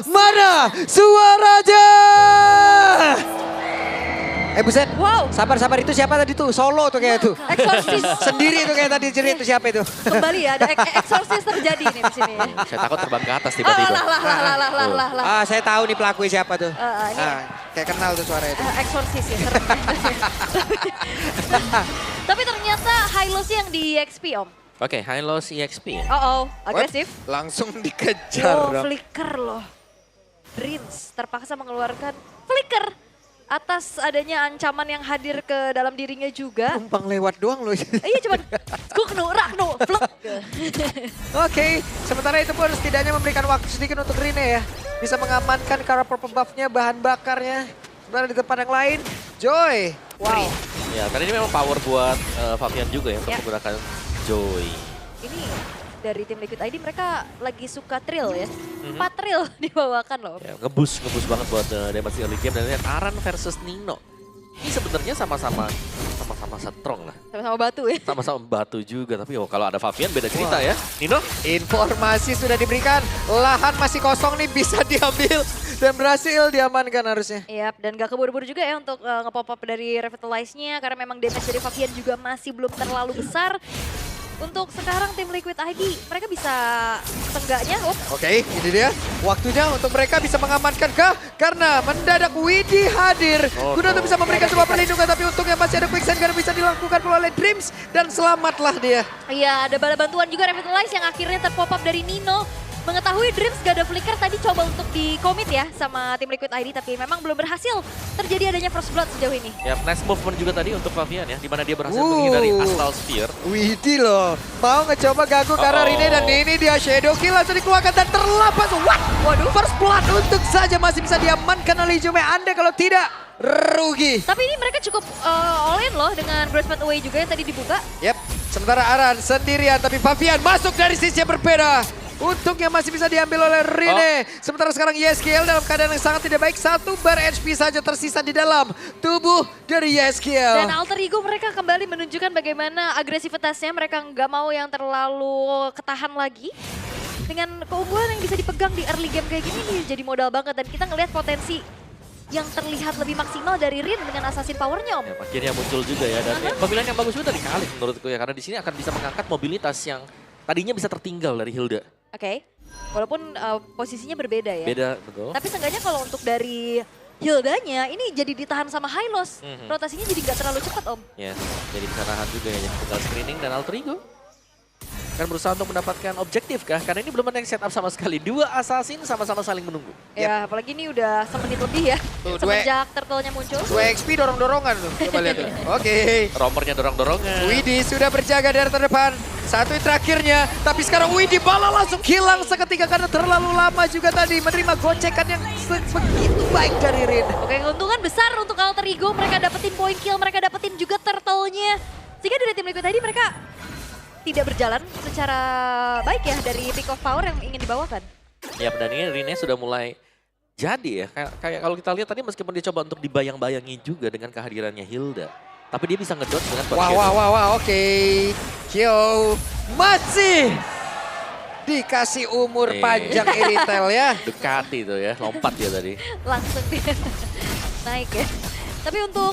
Mana suaranya? Buset. Wow. Sabar-sabar, itu siapa tadi tuh? Solo tuh kayak tuh. Exorcist. Sendiri tuh kayak tadi cerit itu siapa itu? Kembali ya, ada exorcist terjadi nih di sini. Saya takut terbang ke atas Oh, tiba-tiba. lah. Saya tahu nih pelakunya siapa tuh. Ini Kayak kenal tuh suara itu. exorcist ya, serem. Tapi ternyata Hylos yang di EXP, Om. Oke, Hylos EXP. Agresif. Langsung dikejar Oh, dong. flicker loh. Dreams terpaksa mengeluarkan flicker atas adanya ancaman yang hadir ke dalam dirinya juga. Numpang lewat doang loh. Iya cuman knu, flek. Oke, sementara itu pun setidaknya memberikan waktu sedikit untuk Rine ya. Bisa mengamankan cara purple buff-nya, bahan bakarnya. Sementara di tempat yang lain, Joy. Wow. Ya, karena ini memang power buat Fabian juga ya, untuk Ya. menggunakan Joy. Ini dari tim Liquid ID mereka lagi suka trill ya. 4 trill dibawakan loh. Ya, ngebus banget buat damage early game. Dan lihat Aran versus Nino. Ini sebenarnya sama-sama strong lah. Sama-sama batu ya. Sama-sama batu juga, tapi kalau ada Fabian beda cerita ya. Nino? Informasi sudah diberikan, lahan masih kosong nih, bisa diambil dan berhasil diamankan harusnya. Iya, dan gak keburu-buru juga ya untuk nge-pop up dari Revitalize-nya karena memang damage dari Fabian juga masih belum terlalu besar. Untuk sekarang tim Liquid ID, mereka bisa seenggaknya, Oke, ini dia waktunya untuk mereka bisa mengamankan kah? Karena mendadak Widi hadir. Guna untuk bisa memberikan sebuah perlindungan, tapi untungnya masih ada quicksand karena bisa dilakukan oleh Dreams. Dan selamatlah dia. iya ada bala bantuan juga Revitalize yang akhirnya terpop up dari Nino. Mengetahui Dreams gak ada flicker tadi coba untuk di-commit ya sama tim Liquid ID, tapi memang belum berhasil terjadi adanya First Blood sejauh ini. Ya, nice movement juga tadi untuk Fabian ya, di mana dia berhasil menghindari Astral Sphere. Widi loh, mau ngecoba ganggu karena Rine dan ini dia Shadow Kill langsung dikeluarkan dan terlepas. Waduh, First Blood untuk saja masih bisa diamankan oleh Jume. Anda kalau tidak rugi. Tapi ini mereka cukup all in loh dengan Grace Path Away juga yang tadi dibuka. Yep, sementara Aran sendirian tapi Fabian masuk dari sisi yang berbeda. Untungnya masih bisa diambil oleh Rine. Sementara sekarang YSKL dalam keadaan yang sangat tidak baik. 1 bar HP saja tersisa di dalam tubuh dari YSKL. Dan alter ego mereka kembali menunjukkan bagaimana agresivitasnya. Mereka nggak mau yang terlalu ketahan lagi. Dengan keunggulan yang bisa dipegang di early game kayak gini nih jadi modal banget. Dan kita ngelihat potensi yang terlihat lebih maksimal dari Rin dengan assassin powernya, Om. Ya, akhirnya muncul juga ya, dan pemilihan yang bagus juga dari Khalid menurutku ya. Karena di sini akan bisa mengangkat mobilitas yang tadinya bisa tertinggal dari Hilda. Oke. Walaupun posisinya berbeda ya. Beda, betul. Tapi seenggaknya kalau untuk dari Hildanya ini jadi ditahan sama Hylos. Rotasinya jadi nggak terlalu cepat, Om. Ya, jadi bisa nahan juga ya. Tinggal screening dan alter ego. Kan berusaha untuk mendapatkan objektif kah? Karena ini belum ada yang setup sama sekali. 2 assassin sama-sama saling menunggu. Ya, apalagi ini udah semenit lebih ya. Tuh, Semenjak turtle-nya muncul. 2 XP dorong-dorongan tuh. Coba lihat tuh. Oke. Romernya dorong-dorongan. Widi sudah berjaga dari terdepan. Satu terakhirnya. Tapi sekarang Widi bala langsung hilang seketika karena terlalu lama juga tadi menerima gocekan yang begitu baik dari Rin. Oke, keuntungan besar untuk alter ego. Mereka dapetin point kill, mereka dapetin juga turtle-nya. Sehingga dari tim Liquid tadi mereka tidak berjalan secara baik ya dari pick of power yang ingin dibawakan. Ya, dan ini Rine sudah mulai jadi ya. Kayak kalau kita lihat tadi meskipun dia coba untuk dibayang-bayangi juga dengan kehadirannya Hilda. Tapi dia bisa ngedot dengan Wah, oke. Kyo masih dikasih umur panjang Iritel ya. Dekati tuh ya, lompat dia tadi. Langsung dia naik ya. Tapi untuk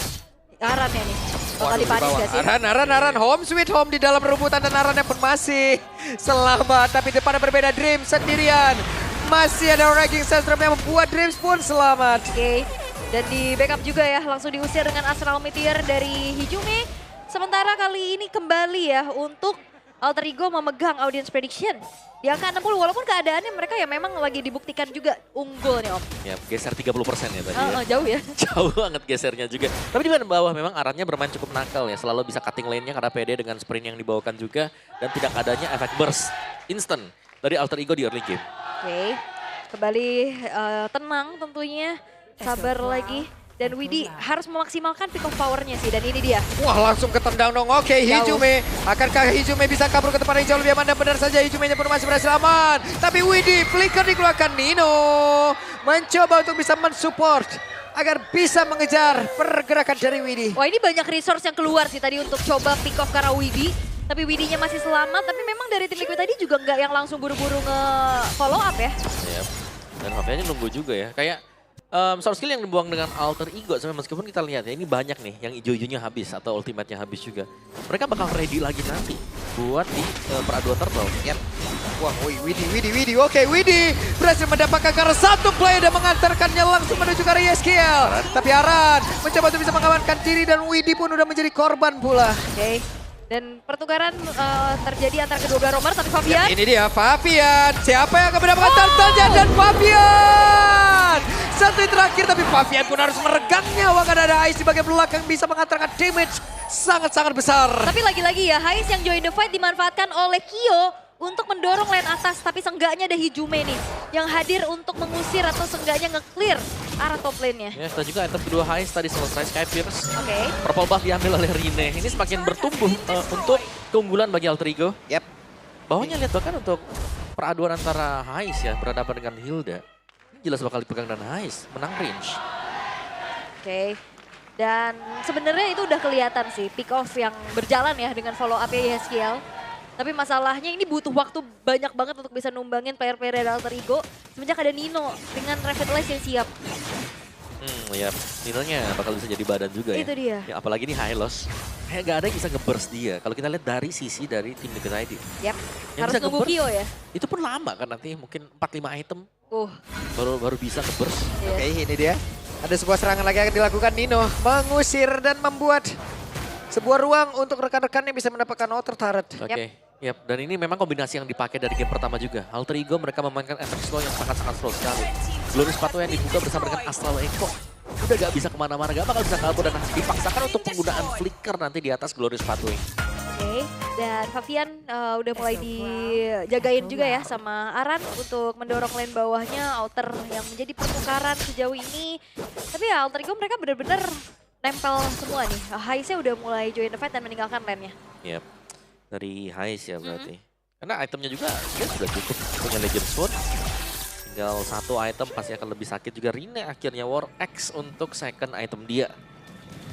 Aran ya nih, bakal dipanis gak sih? Aran, home sweet home di dalam rebutan dan Arannya pun masih selamat. Tapi depannya berbeda, Dream sendirian. Masih ada Ragging Sandstrom yang membuat Dreams pun selamat. Oke, dan di backup juga ya, langsung diusir dengan Astral Meteor dari Hijume. Sementara kali ini kembali ya untuk alter ego memegang audience prediction. Di angka 60 walaupun keadaannya mereka ya memang lagi dibuktikan juga unggul nih, Om. Ya, geser 30% ya tadi ya. Jauh ya. Jauh banget gesernya juga. Tapi di bagian bawah memang Arannya bermain cukup nakal ya. Selalu bisa cutting lane-nya karena PD dengan sprint yang dibawakan juga. Dan tidak adanya efek burst instant dari alter ego di early game. Oke, kembali tenang tentunya. Sabar lagi. Dan Widi harus memaksimalkan pick of power-nya sih. Dan ini dia. Wah, langsung ketendang dong. Oke, Hijume. Akankah Hijume bisa kabur ke tempat yang jauh lebih aman? Dan benar saja Hijumenya pun masih berhasil aman. Tapi Widi, flicker dikeluarkan. Nino mencoba untuk bisa mensupport agar bisa mengejar pergerakan dari Widi. Wah, ini banyak resource yang keluar sih tadi untuk coba pick off karena Widi. Tapi Widinya masih selamat. Tapi memang dari tim Liquid tadi juga nggak yang langsung buru-buru nge-follow up ya. Yep. Dan Fabiannya nunggu juga ya. Kayak source skill yang dibuang dengan alter ego. Meskipun kita lihat ya ini banyak nih yang hijau-hijaunya habis atau ultimate-nya habis juga. Mereka bakal ready lagi nanti buat di peraduan turtle. Yap. Wah, Widi. Oke, Widi berhasil mendapatkan karena satu player dan mengantarkannya langsung menuju ke area skill. Tapi Aran mencoba untuk bisa mengamankan diri dan Widi pun udah menjadi korban pula. Oke. Dan pertukaran terjadi antara kedua belah romer, tapi Fabian. Ini dia Fabian. Siapa yang akan mendapatkan turtle-nya dan Fabian. Satu yang terakhir tapi Fabian pun harus meregang nyawa karena ada Ice di bagian belakang bisa mengantarkan damage sangat-sangat besar. Tapi lagi-lagi ya, Hais yang join the fight dimanfaatkan oleh Kyo untuk mendorong lane atas. Tapi seenggaknya ada Hijume nih yang hadir untuk mengusir atau seenggaknya nge-clear arah top lane-nya. Ya, setelah juga item kedua Hais tadi selesai Sky Pierce. Oke. Purple buff diambil oleh Rine. Ini semakin bertumbuh untuk keunggulan bagi Alter Ego. Yap. Bawahnya lihat bahkan untuk peraduan antara Hais ya berhadapan dengan Hilda. Ini jelas bakal dipegang dan Hais menang range. Oke. Dan sebenarnya itu udah kelihatan sih pick off yang berjalan ya dengan follow up-nya YSKL. Tapi masalahnya ini butuh waktu banyak banget untuk bisa numbangin player-player dari Alter Ego. Semenjak ada Nino dengan Revitalize yang siap. Ya, Nino-nya bakal bisa jadi badan juga ya. Itu dia. Ya, apalagi nih Hylos. Kayak gak ada yang bisa nge-burst dia. Kalau kita lihat dari sisi dari tim Liquid ID. Yap, Yang harus bisa nunggu nge-burst, Kyo ya. Itu pun lama kan nanti mungkin 4-5 item baru bisa nge-burst. Iya. Oke, ini dia. Ada sebuah serangan lagi yang dilakukan Nino. Mengusir dan membuat sebuah ruang untuk rekan-rekannya bisa mendapatkan outer turret. Oke. Yap, dan ini memang kombinasi yang dipakai dari game pertama juga. Alter Ego mereka memainkan efek slow yang sangat-sangat slow sekali. Glory sepatu yang dibuka bersama dengan Astral Echo. Udah gak bisa kemana-mana, gak bakal bisa kabur dan dipaksakan untuk penggunaan flicker nanti di atas Glory sepatu ini. Oke, dan Fabian udah mulai dijagain juga ya sama Aran untuk mendorong lane bawahnya, outer yang menjadi pertukaran sejauh ini. Tapi ya Alter Ego mereka benar-benar nempel semua nih. Haisnya udah mulai join the fight dan meninggalkan lane-nya. Yap, dari Hais ya berarti. Karena itemnya juga dia sudah cukup punya Legend Sword. Tinggal satu item pasti akan lebih sakit juga. Rine akhirnya War X untuk second item dia.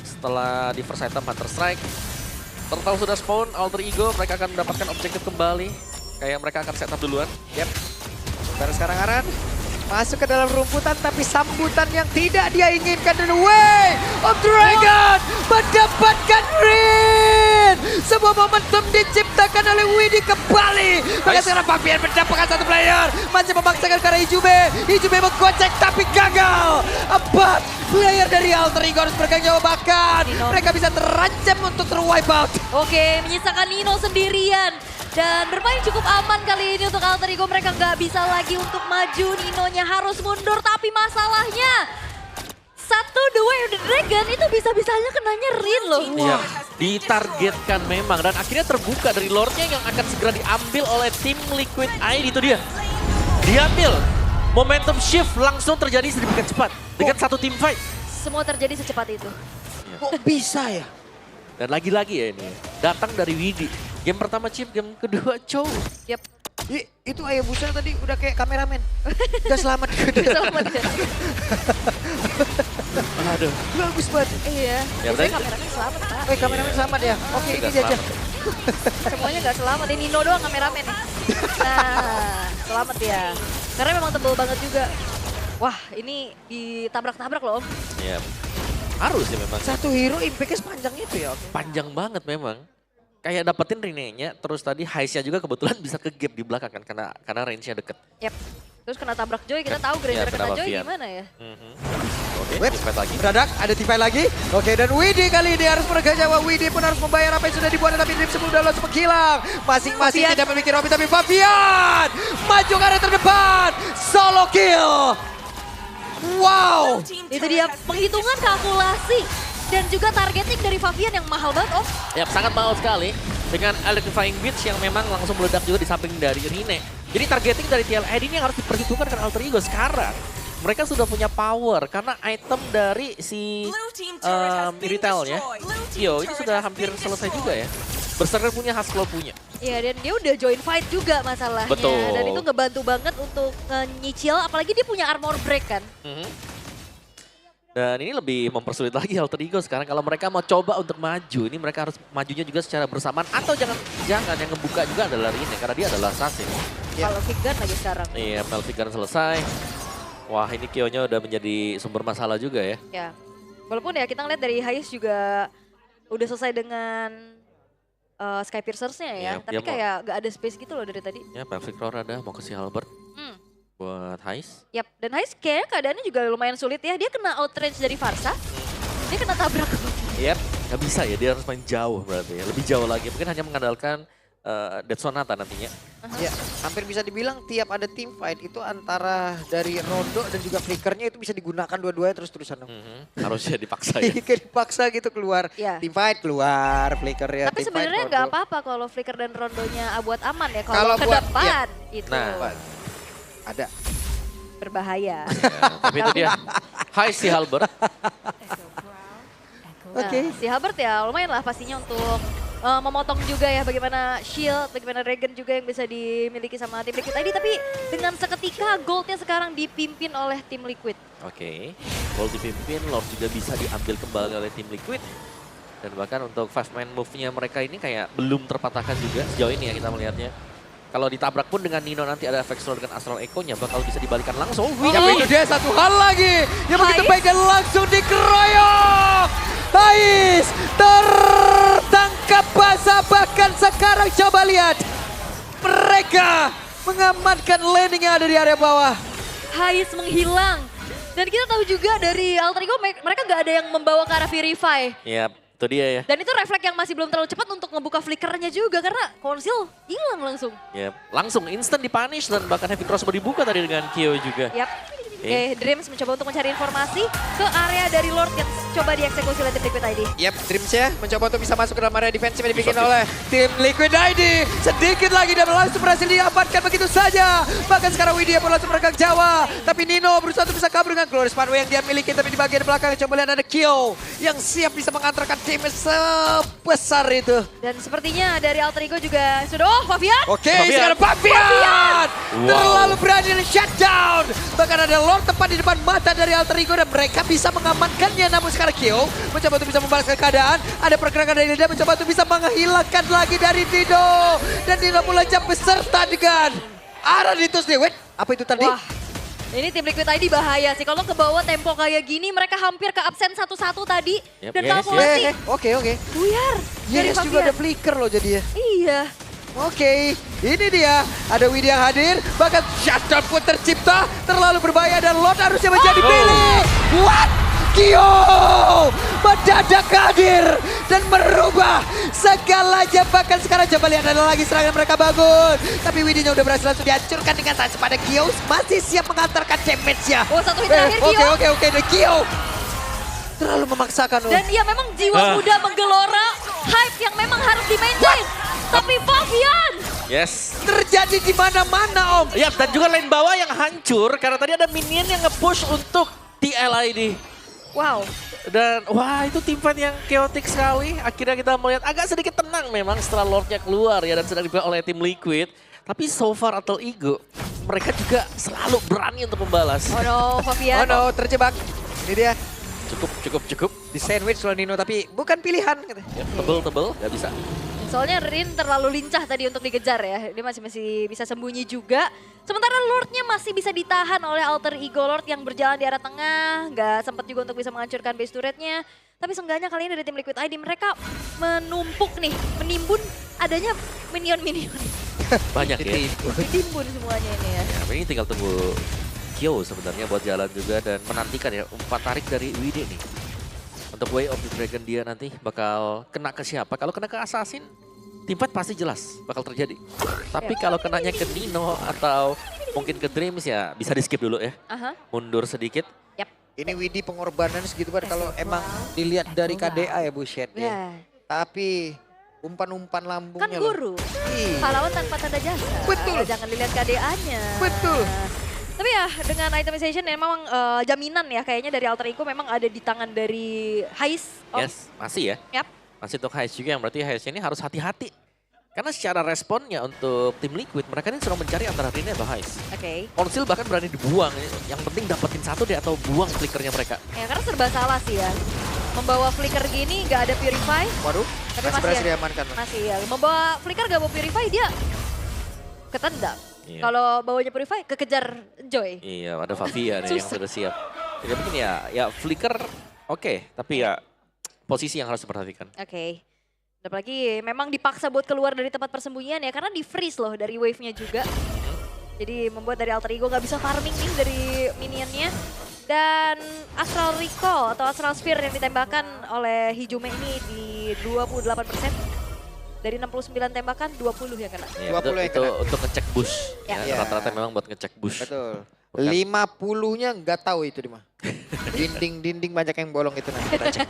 Setelah di first item Hunter Strike. Turtle sudah spawn, Alter Ego mereka akan mendapatkan objektif kembali. Kayak mereka akan setup duluan. Yap. Sekarang Aran masuk ke dalam rumputan tapi sambutan yang tidak dia inginkan. Dan Way of Dragon mendapatkan Rin. Sebuah momentum diciptakan oleh Widi kembali. Maka sekarang Fabian mendapatkan satu player. Masih memaksakan ke arah Hijume. Hijume menggocek tapi gagal. 4 player dari Alter Ego harus bergang nyawa bahkan. Mereka bisa terancam untuk ter-wipe out. Oke, menyisakan Nino sendirian. Dan bermain cukup aman kali ini untuk Alter Ego. Mereka nggak bisa lagi untuk maju. Ninonya harus mundur. Tapi masalahnya, The Way of the Dragon itu bisa-bisanya kenanya Rin loh. Iya, ditargetkan memang. Dan akhirnya terbuka dari lordnya yang akan segera diambil oleh tim Liquid ID. Itu dia. Diambil. Momentum shift langsung terjadi sedemikian cepat. Dengan satu tim fight. Semua terjadi secepat itu. Kok bisa ya? Dan lagi-lagi ya ini. Datang dari Widi. Game pertama Chip, game kedua Chow. Yap. Itu ayah busa tadi udah kayak kameramen. Udah selamat. Selamat ya. Aduh. Bagus banget. Iya. Ya, Biasanya berarti- kameramen selamat, Pak. Kameramen selamat ya? Oke, ini Udah dia aja. selamat. Semuanya nggak selamat. Ini Nino doang kameramen nih. Nah, selamat ya. Karena memang tebel banget juga. Wah, ini ditabrak-tabrak loh, Om. Iya. Harus ya memang. Satu hero impact-nya sepanjang itu ya? Panjang banget memang. Kayak dapetin Rene-nya, terus tadi Haisnya juga kebetulan bisa ke gap di belakang kan karena range-nya deket. Yap. Terus kena tabrak Joy, kita tahu Iya, gara-gara kena kena Joy Fabian. gimana ya. Oke, Wait. fight lagi. Mendadak ada tipai lagi. Oke, dan Widi kali ini harus meregang nyawa. Widi pun harus membayar apa yang sudah dibuat. Tapi Drip sebelum udah langsung menghilang. Masing-masing Fabian. tidak memiliki Robin. Tapi Fabian maju ke arah terdepan. Solo kill. Wow. Itu dia penghitungan kalkulasi. Dan juga targeting dari Fabian yang mahal banget, Om. Ya, sangat mahal sekali. Dengan Electrifying Beach yang memang langsung meledak juga di samping dari Rine. Jadi targeting dari TLID ini yang harus diperhitungkan dengan Alter Ego sekarang. Mereka sudah punya power karena item dari si retailnya. Yo, ini sudah hampir selesai juga ya. Berserker punya, Hustle punya. Iya, dan dia udah join fight juga masalahnya. Betul. Dan itu ngebantu banget untuk nyicil, apalagi dia punya armor break kan. Dan ini lebih mempersulit lagi Alter Ego sekarang. Kalau mereka mau coba untuk maju, ini mereka harus majunya juga secara bersamaan. Atau jangan yang ngebuka juga adalah Rine, karena dia adalah assassin. Kalau Vigan lagi sekarang. Iya, Melvigan selesai. Wah, ini Kyo-nya udah menjadi sumber masalah juga ya. Ya, walaupun ya kita ngeliat dari Hais juga udah selesai dengan Sky Piercers-nya ya. Iya, Tapi dia mau- kayak gak ada space gitu loh dari tadi. Ya, Pelvic Roar ada, mau ke si Halbert Hmm. buat Hais. Yap, dan Hais kayaknya keadaannya juga lumayan sulit ya. Dia kena outrange dari Varsa, dia kena tabrak. Yep, nggak bisa ya, dia harus main jauh berarti ya. Lebih jauh lagi, mungkin hanya mengandalkan Dead Sonata nantinya. Ya, hampir bisa dibilang tiap ada team fight itu antara dari Rondo dan juga flickernya itu bisa digunakan dua-duanya terus-terusan. Harusnya dipaksa ya. Kayak dipaksa gitu keluar. Iya. Team fight keluar, flicker ya. Tapi team fight, sebenarnya Rondo. nggak apa-apa kalau Flicker dan Rondonya buat aman ya. Kalau Kalau ke buat- depan itu Nah. Ada. berbahaya. Ya, tapi itu dia. Hais si Halbert. Oke. Nah, si Halbert ya lumayan lah pastinya untuk memotong juga ya bagaimana shield, bagaimana Regen juga yang bisa dimiliki sama tim Liquid ID. Tapi dengan seketika goldnya sekarang dipimpin oleh tim Liquid. Oke, Ball dipimpin, Lord juga bisa diambil kembali oleh tim Liquid. Dan bahkan untuk 5-man move-nya mereka ini kayak belum terpatahkan juga sejauh ini ya kita melihatnya. Kalau ditabrak pun dengan Nino nanti ada efek slow dengan Astral Echo-nya bakal bisa dibalikan langsung. Tapi itu dia satu hal lagi yang begitu Hais. baik dan langsung dikeroyok. Hais tertangkap basah, bahkan sekarang coba lihat. Mereka mengamankan landing yang ada di area bawah. Hais menghilang. Dan kita tahu juga dari Alter Ego mereka nggak ada yang membawa ke arah Purify. Ya, itu dia ya. Dan itu refleks yang masih belum terlalu cepat untuk ngebuka flickernya juga karena konsil hilang langsung. Ya, langsung instant dipunish dan bahkan Heavy Crossbow dibuka tadi dengan Kyo juga. Yap. Oke, Dreams mencoba untuk mencari informasi ke area dari Lord yang coba dieksekusi oleh tim Liquid ID. Yap, Dreams ya mencoba untuk bisa masuk ke dalam area defensif yang dibikin oleh tim Liquid ID. Sedikit lagi dan langsung berhasil diamankan begitu saja. Bahkan sekarang Widya pun langsung meregang Jawa. Tapi Nino berusaha untuk bisa kabur dengan Glorious Pathway yang dia miliki. Tapi di bagian belakang coba lihat ada Kyo yang siap bisa mengantarkan damage sebesar itu. Dan sepertinya dari Alter Ego juga sudah, oh Fabian! Oke, Fabian. sekarang Fabian Wow. terlalu berani di shutdown. Bahkan ada Lord tepat di depan mata dari Alter Ego dan mereka bisa mengamankannya. Namun sekarang Kyo mencoba untuk bisa membalaskan keadaan. Ada pergerakan dari Linda mencoba untuk bisa menghilangkan lagi dari Dino. Dan Dino pun lejap beserta dengan Aranitus nih. Wait, apa itu tadi? Wah, ini tim Liquid ID bahaya sih. Kalau ke bawah tempo kayak gini mereka hampir ke absen satu-satu tadi. Yep, Dan yes, kalkulasi Oke. buyar dari Yes, juga ada Fabian. flicker loh jadinya. Iya. Oke, ini dia. Ada Widya yang hadir, bahkan shutdown pun tercipta. Terlalu berbahaya dan Lord harusnya menjadi pilih. What? Kyo mendadak hadir dan merubah segalanya. Bahkan sekarang coba lihat ada lagi serangan mereka bangun. Tapi Widya udah berhasil langsung dihancurkan dengan sangat pada Kyo masih siap mengantarkan damage-nya. Oh, satu hit terakhir Kyo. Oke. Dan Kyo terlalu memaksakan loh. Dan iya memang jiwa muda menggelora, hype yang memang harus di-maintain. Tapi Fabian! Yes. Terjadi di mana-mana, Om. Ya, dan juga lane bawah yang hancur karena tadi ada minion yang nge-push untuk TLID. Wow. Dan wah itu tim fight yang chaotic sekali. Akhirnya kita melihat agak sedikit tenang memang setelah Lordnya keluar ya dan sedang dipegang oleh tim Liquid. Tapi so far Alter Ego mereka juga selalu berani untuk membalas. Oh no, Fabian. Oh no, terjebak. Ini dia. Cukup. Di sandwich oleh Nino, tapi bukan pilihan. Ya, tebel, gak bisa. Soalnya Rin terlalu lincah tadi untuk dikejar ya. Dia masih bisa sembunyi juga. Sementara Lordnya masih bisa ditahan oleh Alter Ego Lord yang berjalan di arah tengah. Nggak sempat juga untuk bisa menghancurkan base turretnya. Tapi seenggaknya kali ini dari tim Liquid ID mereka menumpuk nih, menimbun adanya minion-minion. Banyak ya. Ditimbun semuanya ini ya. Ya, ini tinggal tunggu Kyo sebenarnya buat jalan juga dan menantikan ya umpan tarik dari Widya nih. Untuk Way of the Dragon dia nanti bakal kena ke siapa? Kalau kena ke Assassin, tim fight pasti jelas bakal terjadi. Tapi kalau kenanya ke Nino atau mungkin ke Dreams ya bisa di skip dulu ya. Aha. Mundur sedikit. Yap. Ini Widya pengorbanan segitu banget kalau emang dilihat dari KDA ya buset ya. Ya. Tapi umpan-umpan Kan lambungnya loh. guru. Iya. Pahlawan tanpa tanda jasa. Betul. Jangan dilihat KDA-nya. Betul. Tapi ya dengan itemization memang jaminan ya kayaknya dari Alter Ego memang ada di tangan dari Hais. Oh, Yes, masih ya. Yap. Masih untuk Hais juga yang berarti Hais ini harus hati-hati. Karena secara responnya untuk tim Liquid, mereka ini sedang mencari antara Rine atau Hais. Oke. Konsil bahkan berani dibuang. Yang penting dapetin satu deh atau buang flickernya mereka. Ya karena serba salah sih ya. Membawa flicker gini gak ada purify. Waduh, Tapi masih masih berhasil ya. diamankan. Loh. Masih ya. Membawa flicker gak bawa purify dia ketendang. Iya. Kalau bawanya Purify, kekejar Joy. Iya, ada Favia nih yang Susah. sudah siap. Jadi mungkin ya Flicker oke, tapi ya posisi yang harus diperhatikan. Oke. Apalagi memang dipaksa buat keluar dari tempat persembunyian ya, karena di freeze loh dari wave-nya juga. Jadi membuat dari Alter Ego nggak bisa farming nih dari minionnya. Dan Astral Recall atau Astral Sphere yang ditembakkan oleh Hijume ini di 28%. Dari 69 tembakan, 20 yang kena. Iya, 20 yang itu kena. untuk ngecek bush. Ya. Ya, rata-rata memang buat ngecek bush. Betul. Bukan. 50-nya nggak tahu itu di mana. Dinding-dinding banyak yang bolong itu nanti kita cek.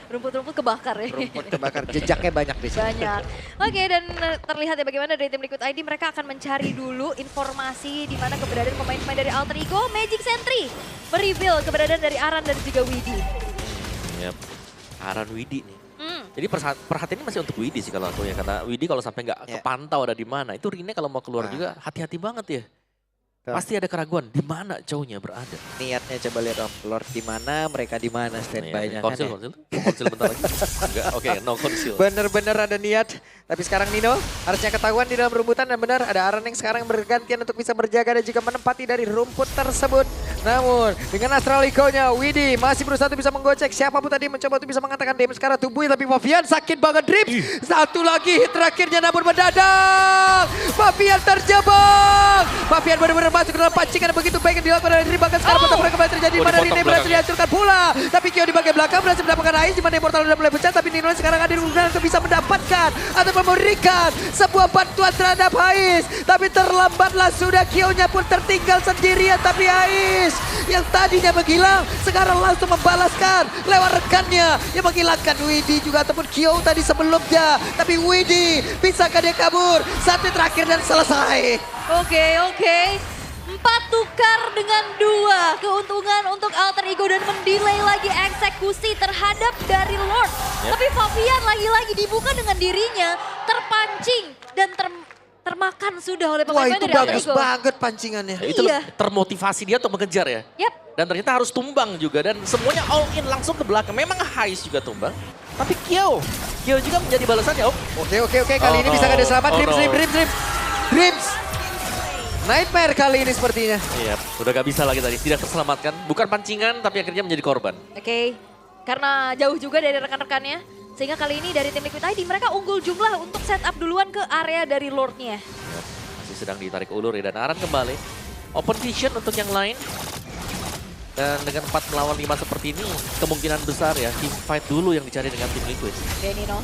Rumput-rumput kebakar ya. Rumput kebakar, jejaknya banyak di sini. Banyak. Oke, dan terlihat ya bagaimana dari tim Liquid ID mereka akan mencari dulu informasi di mana keberadaan pemain-pemain dari Alter Ego. Magic Sentry mereveal keberadaan dari Aran dan juga Widi. Yap. Aran Widi nih. Hmm. Jadi perhatiannya masih untuk Widi sih kalau aku ya. Karena Widi kalau sampai nggak Ya. kepantau ada di mana. Itu Rine kalau mau keluar Nah. juga hati-hati banget ya. Betul. Pasti ada keraguan di mana cowoknya berada. Niatnya coba lihat Om, Lord di mana, mereka di mana standby-nya kan Konsil, ya. konsil bentar lagi. Enggak, oke, no konsil. Bener-bener ada niat. Tapi sekarang Nino harusnya ketahuan di dalam rumputan dan benar ada Aran yang sekarang bergantian untuk bisa berjaga dan juga menempati dari rumput tersebut. Namun dengan Astral Ego-nya Widi masih berusaha untuk bisa menggocek siapapun tadi mencoba untuk bisa mengatakan damage sekarang tubuhnya, tapi Fabian sakit banget Drips. Satu lagi hit terakhirnya namun mendadak. Fabian terjebak. Fabian benar-benar masuk ke dalam pancingan begitu baik yang dilakukan oleh Drips, bahkan sekarang potong kembali terjadi di mana dipotong Rine berhasil belakangnya. dihancurkan pula. Tapi Kyo di bagian belakang berhasil mendapatkan Ais di mana Immortal sudah mulai pecah, tapi Nino sekarang ada di kemudian untuk bisa mendapatkan atau memberikan sebuah bantuan terhadap Ais. Tapi terlambatlah sudah, Kyo-nya pun tertinggal sendirian, tapi Ais yang tadinya menghilang sekarang langsung membalaskan lewat rekannya yang menghilangkan Widi juga ataupun Kyo tadi sebelumnya. Tapi Widi bisakah dia kabur? Satu terakhir dan selesai. Oke. 4 tukar dengan 2 keuntungan untuk Alter Ego dan mendelay lagi eksekusi terhadap dari Lord. Yep. Tapi Fabian lagi-lagi dibuka dengan dirinya terpancing dan termakan sudah oleh Wah, pemain itu dari Alter bagus Ego. banget pancingannya. Ya, itu Iya. termotivasi dia untuk mengejar ya. Yap. Dan ternyata harus tumbang juga dan semuanya all in langsung ke belakang. Memang Hais juga tumbang, tapi Kyo juga menjadi balasannya Om. Oke. Kali Oh ini no. bisa ada selamat. Oh no. Dreams. Nightmare kali ini sepertinya. Iya, udah gak bisa lagi tadi. Tidak terselamatkan. Bukan pancingan, tapi akhirnya menjadi korban. Oke. Karena jauh juga dari rekan-rekannya. Sehingga kali ini dari tim Liquid ID mereka unggul jumlah untuk setup duluan ke area dari Lordnya. Ya, masih sedang ditarik ulur ya dan Aran kembali. Open vision untuk yang lain. Dan dengan 4 melawan 5 seperti ini, kemungkinan besar ya team fight dulu yang dicari dengan tim Liquid. Oke Nino.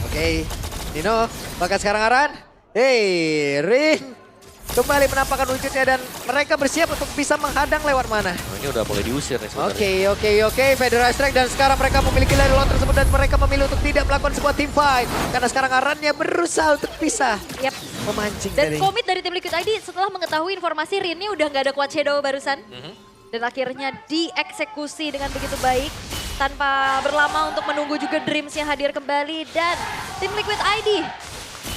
Oke, Nino, maka sekarang Aran. Hey, Rin. Kembali menampakkan wujudnya dan mereka bersiap untuk bisa menghadang lewat mana. Nah, ini udah mulai diusir nih sebenarnya. Oke. Federal Strike dan sekarang mereka memiliki lari lawan tersebut dan mereka memilih untuk tidak melakukan sebuah team fight. Karena sekarang Arannya berusaha untuk bisa Yap. memancing Dan dari... komit dari tim Liquid ID setelah mengetahui informasi Rinnya udah nggak ada quad shadow barusan. Dan akhirnya dieksekusi dengan begitu baik. Tanpa berlama untuk menunggu juga Dreams yang hadir kembali. Dan tim Liquid ID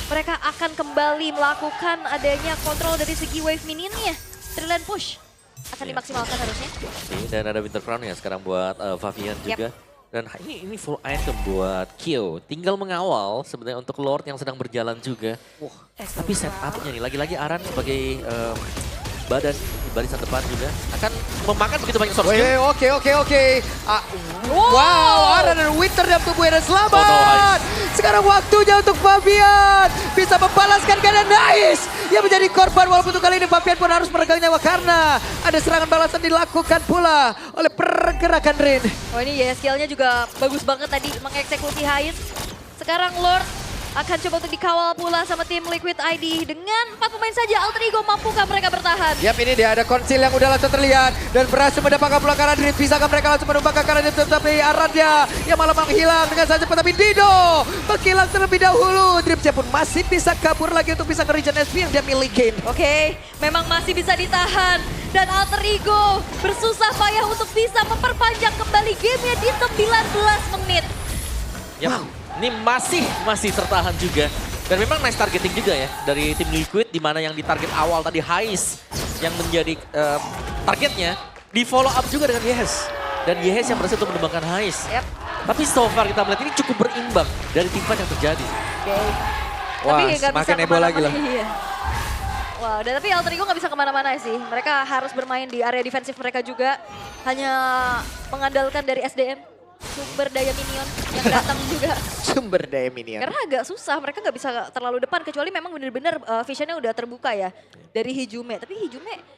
mereka akan kembali melakukan adanya kontrol dari segi wave minionnya. Trillion push akan Iya. dimaksimalkan harusnya. Dan ada Winter Crown ya sekarang buat Fabian juga. Dan ini full item buat Kyo. Tinggal mengawal sebenarnya untuk Lord yang sedang berjalan juga. Tapi setupnya nih, lagi-lagi Aran sebagai badan di barisan depan juga akan memakan begitu banyak source skill. Oke. Wow, Aran dan Winter dalam tubuhnya dan selamat. Oh, no, Sekarang waktunya untuk Fabian bisa membalaskan keadaan Nice yang menjadi korban, walaupun untuk kali ini Fabian pun harus meregang nyawa karena ada serangan balasan dilakukan pula oleh pergerakan Rin. Oh ini ya skillnya juga bagus banget tadi mengeksekusi Hais. Sekarang Lord akan coba untuk dikawal pula sama tim Liquid ID. Dengan 4 pemain saja Alter Ego mampukah mereka bertahan? Yap, ini dia ada konsil yang udah langsung terlihat dan berhasil mendapatkan pula karena Rin. Bisakah mereka langsung menumbangkan karena Rin, tetapi Arannya yang malah menghilang dengan saja, tapi Dido menghilang terlebih dahulu. Dripsnya pun masih bisa kabur lagi untuk bisa nge-regen SP yang dia milikin. Oke, memang masih bisa ditahan. Dan Alter Ego bersusah payah untuk bisa memperpanjang kembali gamenya di 19 menit. Yap, ini masih tertahan juga. Dan memang nice targeting juga ya dari tim Liquid, di mana yang ditarget awal tadi Hais yang menjadi targetnya di follow up juga dengan Yehes. Dan Yehes yang berhasil untuk menumbangkan Hais. Yap. Tapi so far kita melihat ini cukup berimbang dari tim fight yang terjadi. Oke. Wah, Tapi nggak bisa semakin heboh lagi loh. kemana-mana, iya. Wah, dan tapi Alter Ego nggak bisa kemana-mana sih. Mereka harus bermain di area defensif mereka juga. Hanya mengandalkan dari SDM, sumber daya minion yang datang juga. Sumber daya minion. Karena agak susah, mereka nggak bisa terlalu depan. Kecuali memang benar-benar visionnya udah terbuka ya. Dari Hijume, tapi Hijume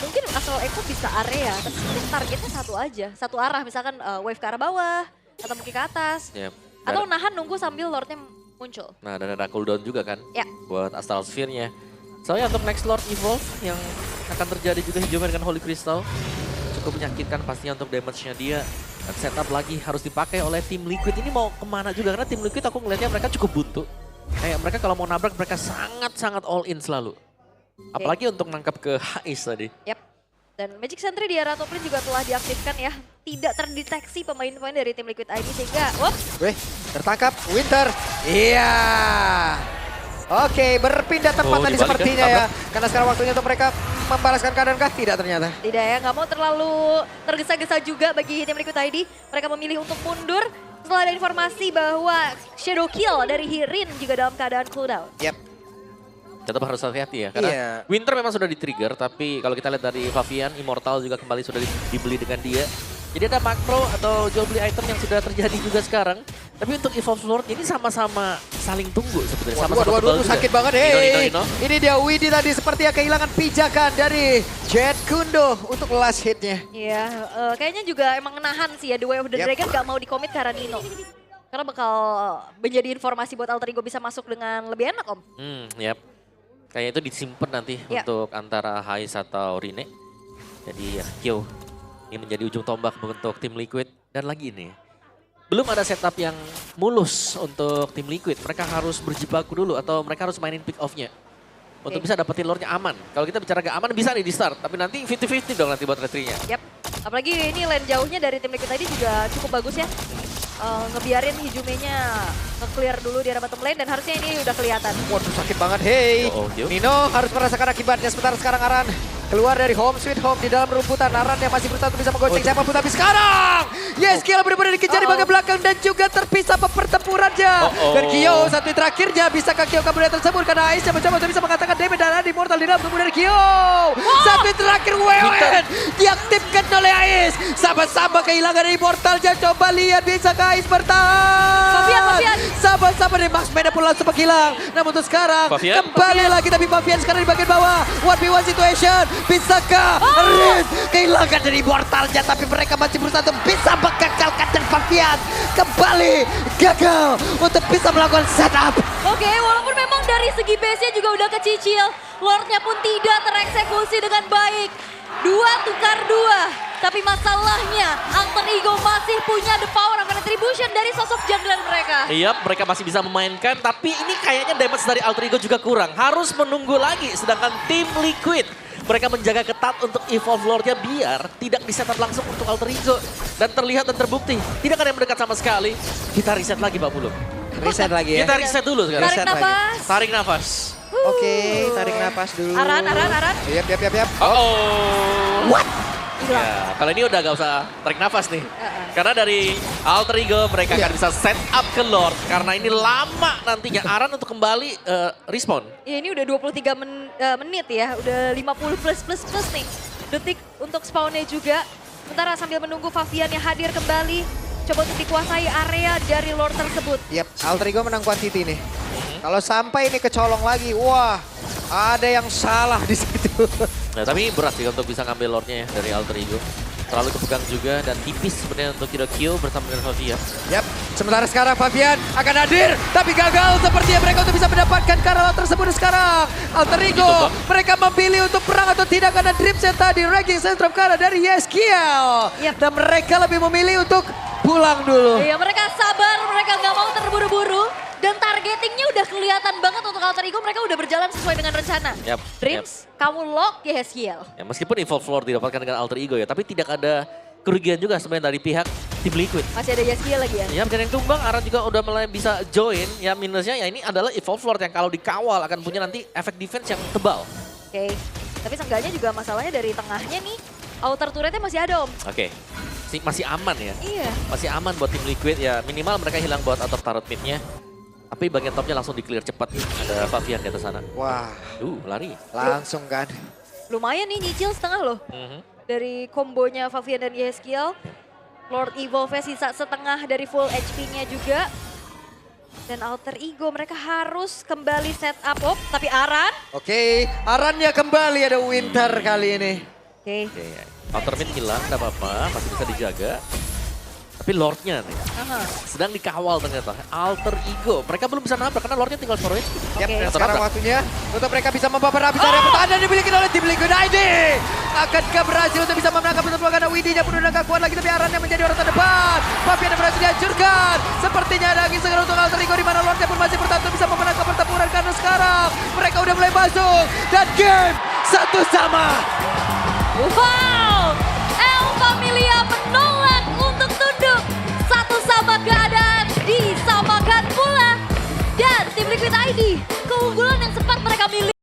mungkin asal Eko bisa area. Tapi targetnya satu aja, satu arah. Misalkan wave ke arah bawah, atau mungkin ke atas. Yep. Atau nahan nunggu sambil Lordnya muncul. Nah, dan ada cooldown juga kan Ya. buat Astral Sphere-nya. Soalnya untuk next Lord Evolve yang akan terjadi juga Hijume dengan Holy Crystal cukup menyakitkan pastinya untuk damage-nya dia. Dan setup lagi harus dipakai oleh tim Liquid. Ini mau kemana juga karena tim Liquid aku ngelihatnya mereka cukup buntu. Kayak mereka kalau mau nabrak mereka sangat-sangat all in selalu. Apalagi untuk nangkap ke Hais tadi. Yap. Dan Magic Sentry di area top lane juga telah diaktifkan ya. Tidak terdeteksi pemain-pemain dari tim Liquid ID sehingga Wih, tertangkap Winter. Iya. Oke, berpindah tempat tadi dibalik ya, sepertinya ya. Karena sekarang waktunya untuk mereka membalaskan keadaan kah? Tidak ternyata. tidak ya, nggak mau terlalu tergesa-gesa juga bagi tim Liquid ID. Mereka memilih untuk mundur setelah ada informasi bahwa Shadow Kill dari Hirin juga dalam keadaan cooldown. Yap. Tetap harus hati-hati ya karena Iya. Winter memang sudah di-trigger tapi kalau kita lihat dari Favian, Immortal juga kembali sudah dibeli dengan dia. Jadi ada makro atau jual beli item yang sudah terjadi juga sekarang. Tapi untuk Evolve Lord ini sama-sama saling tunggu sebenarnya. Sama-sama tebal Waduh, juga. sakit banget. Nino. Ini dia Widi tadi sepertinya kehilangan pijakan dari Jet Kundo untuk last hitnya. Iya, kayaknya juga emang menahan sih ya. The Way of the Yap. Dragon nggak mau dikomit ke arah Nino. Karena bakal menjadi informasi buat Alter Ego bisa masuk dengan lebih enak Om. Yap. Kayaknya itu disimpan nanti Ya. untuk antara Hais atau Rine. Jadi ya, Kyo ini menjadi ujung tombak untuk tim Liquid. Dan lagi ini, belum ada setup yang mulus untuk tim Liquid. Mereka harus berjibaku dulu atau mereka harus mainin pick off-nya. Untuk Oke. bisa dapetin lore-nya aman. Kalau kita bicara gak aman bisa nih di start. Tapi nanti 50-50 dong nanti buat retry-nya. Yap, apalagi ini lane jauhnya dari tim Liquid tadi juga cukup bagus ya. Ngebiarin Hijume-nya nge-clear dulu di arah bottom lane dan harusnya ini udah kelihatan. Waduh, sakit banget. Hey, Yo. Nino harus merasakan akibatnya. Sementara sekarang Aran keluar dari home sweet home di dalam rumputan. Aran yang masih berusaha untuk bisa menggonceng siapapun. Tapi sekarang, yes, Kiel benar-benar dikejar di bagian belakang dan juga terpisah pertempurannya. Dan Kyo satu yang terakhirnya, bisakah Kyo kabur dari tersebut? Karena Aisyah mencoba untuk bisa mengatakan damage dan ada Immortal di dalam tubuh dari Kyo. Satu yang terakhir WWN diaktifkan oleh Ais. Sama-sama kehilangan Immortalnya. Coba lihat bisakah Ais bertahan. Favian. Sama-sama dari Max Mana pun langsung menghilang. Namun untuk sekarang Favian. kembali lagi tapi Favian sekarang di bagian bawah. 1v1 situation. Bisakah Riz kehilangan dari Immortalnya tapi mereka masih berusaha untuk bisa menggagalkan dan Favian kembali gagal untuk bisa melakukan setup. Oke, walaupun memang dari segi base-nya juga udah kecicil, Lord-nya pun tidak tereksekusi dengan baik. 2 tukar 2. Tapi masalahnya, Alter Ego masih punya the power of retribution dari sosok jungler mereka. Iya, mereka masih bisa memainkan. Tapi ini kayaknya damage dari Alter Ego juga kurang. Harus menunggu lagi. Sedangkan tim Liquid, mereka menjaga ketat untuk Evolve Lord-nya biar tidak di-setup langsung untuk Alter Ego. Dan terlihat dan terbukti, tidak ada yang mendekat sama sekali. Kita reset lagi Mbak Bulu. Reset lagi ya. Kita reset dulu sekarang. Tarik Reset lagi. nafas. Tarik nafas. Oke, tarik napas dulu. Aran. Yap. Oh. What? Ya, kalau ini udah gak usah tarik nafas nih. Karena dari Alter Ego mereka akan bisa set up ke Lord. Karena ini lama nantinya Aran untuk kembali respawn. Ya ini udah 23 menit ya, udah 50 plus nih. Detik untuk spawnnya juga. Sementara sambil menunggu Favian yang hadir kembali. Coba untuk dikuasai area dari Lord tersebut. Yap, Alter Ego menang quantity nih. Kalau sampai ini kecolong lagi, wah ada yang salah di situ. Nah, tapi berat sih untuk bisa ngambil Lordnya ya dari Alter Ego. Terlalu kepegang juga dan tipis sebenarnya untuk Kyo bersama dengan Favian. Yap, sementara sekarang Favian akan hadir, tapi gagal sepertinya mereka untuk bisa mendapatkan Karala tersebut sekarang. Alter Ego, mereka memilih untuk perang atau tidak karena Dripset tadi, ranking Centrum Kara dari Yeskiel. Yap. Dan mereka lebih memilih untuk pulang dulu. Iya, mereka sabar, mereka nggak mau terburu-buru. Dan targetingnya udah kelihatan banget untuk Alter Ego, mereka udah berjalan sesuai dengan rencana. Yap, Dreams, kamu lock ya Yeskiel. Ya, meskipun Evolve Lord didapatkan dengan Alter Ego ya, tapi tidak ada kerugian juga sebenarnya dari pihak tim Liquid. Masih ada Yeskiel lagi ya. Ya, bukan yang tumbang, Aran juga udah mulai bisa join. Ya, minusnya ya ini adalah Evolve Lord yang kalau dikawal akan punya nanti efek defense yang tebal. Oke, tapi seenggaknya juga masalahnya dari tengahnya nih, outer turretnya masih ada Om. Oke, masih aman ya. Iya. Masih aman buat tim Liquid ya. Minimal mereka hilang buat out of turret mid-nya. Tapi bagian topnya langsung di-clear cepat. Ada Fabian di atas sana. Wah, Lari. langsung kan. Lumayan nih nyicil setengah loh. Dari kombonya Favian dan Yeskiel. Lord Evolve sisa setengah dari full HP-nya juga. Dan Alter Ego mereka harus kembali set up. Oh, tapi Aran. Oke, Arannya kembali ada Winter kali ini. Oke. Oke, Outer mid hilang, tidak apa-apa, masih bisa dijaga. Tapi Lordnya nih, sedang dikawal ternyata. Alter Ego, mereka belum bisa nabrak karena Lordnya tinggal 4 HP. Yap, Oke. dan sekarang waktunya untuk mereka bisa membaper habis area pertahanan yang dimiliki oleh tim Liquid ID. Akankah berhasil untuk bisa menangkap untuk karena Widinya pun udah gak kuat lagi, tapi Aran yang menjadi orang terdepan. Fabian yang berhasil dihancurkan. Sepertinya ada angin segar untuk Alter Ego di mana Lordnya pun masih bertahan untuk bisa memenangkan pertempuran karena sekarang mereka udah mulai masuk dan game 1-1. Wow, El Familia menolak untuk tunduk. 1-1 keadaan disamakan pula. Dan tim Liquid ID, keunggulan yang sempat mereka miliki.